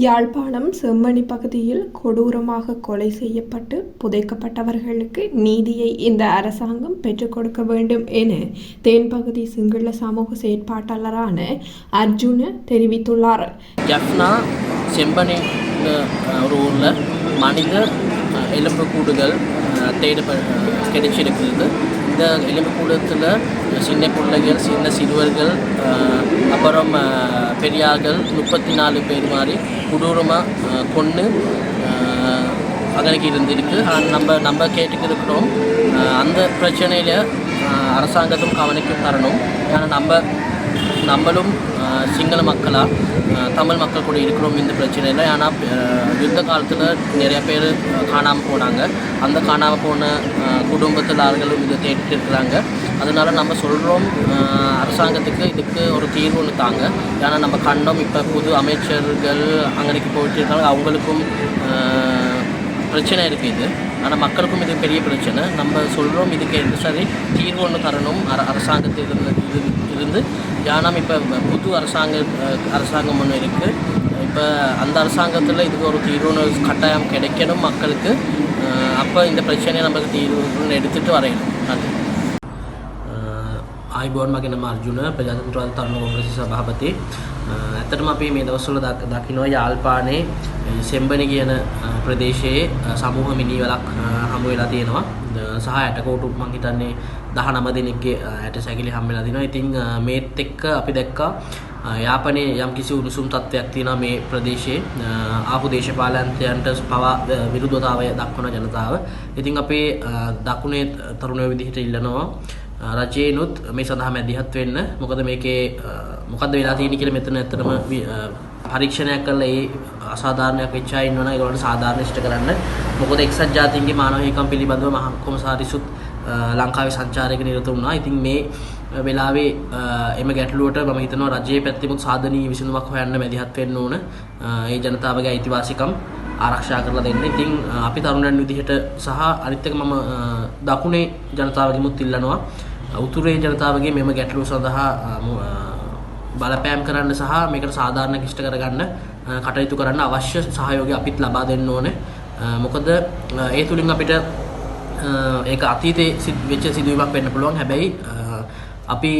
யாழ்ப்பாணம் செம்மணி பகுதியில் கொடூரமாக கொலை செய்யப்பட்டு புதைக்கப்பட்டவர்களுக்கு நீதியை இந்த அரசாங்கம் பெற்றுக் கொடுக்க வேண்டும் என தென்பகுதி சிங்கள சமூக செயற்பாட்டாளரான அர்ஜுன தெரிவித்துள்ளார். ஜஃப்னா செம்பனி ஒரு ஊரில் மனித எலும்புக்கூடுகள் கிடைச்சிருக்கிறது. இந்த எலும்புக்கூடத்தில் சின்ன பிள்ளைகள், சின்ன சிறுவர்கள், அப்புறம் பெரியார்கள் 34 பேர் மாதிரி கொடூரமாக கொன்று அங்கனைக்கு இருந்திருக்கு. நம்ம கேட்டுக்கிருக்கிறோம், அந்த பிரச்சனையில் அரசாங்கத்தும் கவனிக்கும் தரணும். ஏன்னா நம்மளும் சிங்கள மக்களாக தமிழ் மக்கள் கூட இருக்கிறோம் இந்த பிரச்சனையில். ஏன்னா யுத்த காலத்தில் நிறைய பேர் காணாமல் போனாங்க. அந்த காணாமல் போன குடும்பத்தில் ஆள்களும் இதை தேடிட்டு இருக்கிறாங்க. அதனால் நம்ம சொல்கிறோம், அரசாங்கத்துக்கு இதுக்கு ஒரு தீர்வு ஒன்று தாங்க. ஏன்னா நம்ம கண்டோம், இப்போ புது அமைச்சர்கள் அங்கனைக்கு போயிட்டு இருக்காங்க, அவங்களுக்கும் பிரச்சனை இருக்குது இது. ஆனால் மக்களுக்கும் இது பெரிய பிரச்சனை. நம்ம சொல்கிறோம், இதுக்கு சரி தீர்வு ஒன்று தரணும் அரசாங்கத்திலிருந்து. ஏன்னா இப்போ புது அரசாங்கம் ஒன்று இருக்குது. இப்போ அந்த அரசாங்கத்தில் இதுக்கு ஒரு தீர்வு ஒன்று கட்டாயம் கிடைக்கணும் மக்களுக்கு. அப்போ இந்த பிரச்சனையை நமக்கு தீர்வு எடுத்துகிட்டு வரையணும். நன்றி. ආයිබෝන් මගේ නම අර්ජුන, ප්‍රජාතන්ත්‍රවාදී තරුණ කොංග්‍රස් සභාපති. ඇත්තටම අපි මේ දවස්වල දකිනවා යාල්පානේ සෙම්බනි කියන ප්‍රදේශයේ සමූහ මිනිවලක් හමු වෙලා තියෙනවා. සහ ඇටකොටු මං හිතන්නේ 19 දෙනෙක්ගේ ඇට සැකිලි හම්බ වෙලා තිනවා. ඉතින් මේත් එක්ක අපි දැක්කා යාපනයේ යම් කිසි උණුසුම් තත්ත්වයක් තියෙනවා මේ ප්‍රදේශයේ. ආපු දේශපාලනයන්ට පවා විරුද්ධතාවය දක්වන ජනතාව. ඉතින් අපි දකුණේ තරුණයෝ විදිහට ඉල්ලනවා රජයනුත් මේ සඳහා මැදිහත් වෙන්න. මොකද මේකේ මොකද්ද වෙලා තියෙන්නේ කියලා මෙතන ඇත්තටම පරීක්ෂණයක් කරලා ඒ අසාධාරණයක් වෙච්ච අය ඉන්නවනම් ඒගොල්ලන්ට සාධාරණ ඉෂ්ට කරන්න. මොකද එක්සත් ජාතීන්ගේ මානව හිමිකම් පිළිබඳව මහ කොමසාරිසුත් ලංකාවේ සංචාරයක නිරත වුණා. ඉතින් මේ වෙලාවේ එම ගැටලුවට මම හිතනවා රජයේ පැත්තෙමුත් සාධනීය විසඳුමක් හොයන්න මැදිහත් වෙන්න ඕන. ඒ ජනතාවගේ අයිතිවාසිකම් ආරක්ෂා කරලා දෙන්න. ඉතින් අපි තරුණයන් විදිහට සහ අනිත් එක මම දකුණේ ජනතාවගෙමුත් ඉල්ලනවා උතුරේ ජනතාවගේ මෙම ගැටලුව සඳහා බලපෑම් කරන්න සහ මේකට සාධාරණ ඉෂ්ට කරගන්න කටයුතු කරන්න අවශ්‍ය සහයෝගය අපිත් ලබා දෙන්න ඕනේ. මොකද ඒ තුලින් අපිට ඒක අතීතයේ වෙච්ච සිදුවීමක් වෙන්න පුළුවන්. හැබැයි අපි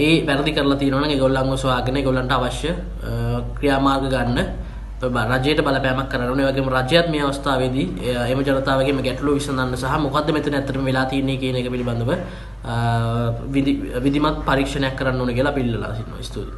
ඒ වැරදි කරලා තියෙනවා නම් ඒගොල්ලන්ව සොයාගෙන ඒගොල්ලන්ට අවශ්‍ය ක්‍රියාමාර්ග ගන්න රජයට බලපෑමක් කරන්න ඕනේ. ඒ වගේම රජයත් මේ අවස්ථාවේදී එම ජනතාවගේම ගැටලුව විසඳන්න සහ මොකද්ද මෙතන ඇත්තටම වෙලා තියෙන්නේ කියන එක පිළිබඳව විධිමත් පරීක්ෂණයක් කරන්න ඕනේ කියලා අපි ඉල්ලලා සිටිනවා. ස්තුතියි.